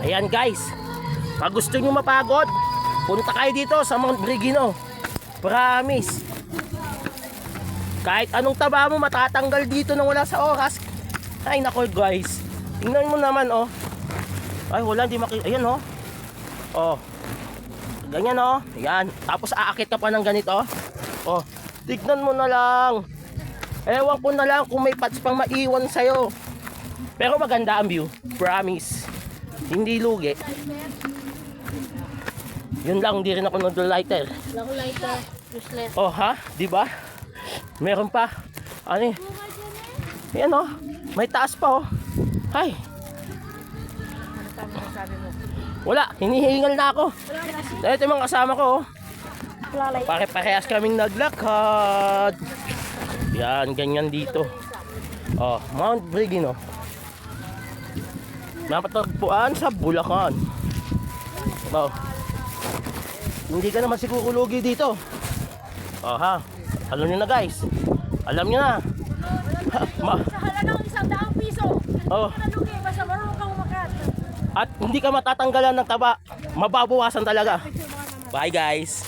Ayan guys, pag gusto nyo mapagod, punta kayo dito sa Mount Brigino. Promise. Kahit anong taba mo matatanggal dito nang wala sa oras. Ay nako guys, tingnan mo naman oh. Ay wala, hindi ayan oh. Oh, ganyan oh. Ayan, tapos aakit ka pa ng ganito. Oh, tignan mo na lang. Ewan ko na lang kung may patch pang maiwan sa'yo. Pero maganda ang view, promise. Hindi lugi. Yun lang, hindi rin ako nag-lighter. Wala ko lighter. Useless. Oh ha, di ba? Meron pa. Ano eh? Yan oh, may taas pa oh. Ay, Ano pa mo sabi mo? wala, hinihingal na ako. Ito yung mga kasama ko oh. Wala lighter. Pare-parehas kaming naglakad. Yan, ganyan dito. Oh, Mount Brigino. Napatagpuan sa Bulacan. Oh. Hindi ka naman siguro lugi dito. Oh ha. Alam niyo na guys. Alam niyo na. Sa halagang 100 piso. Oh. Nalugi, basta marunong kang umakyat. At hindi ka matatanggalan ng taba. Mababawasan talaga. Bye guys.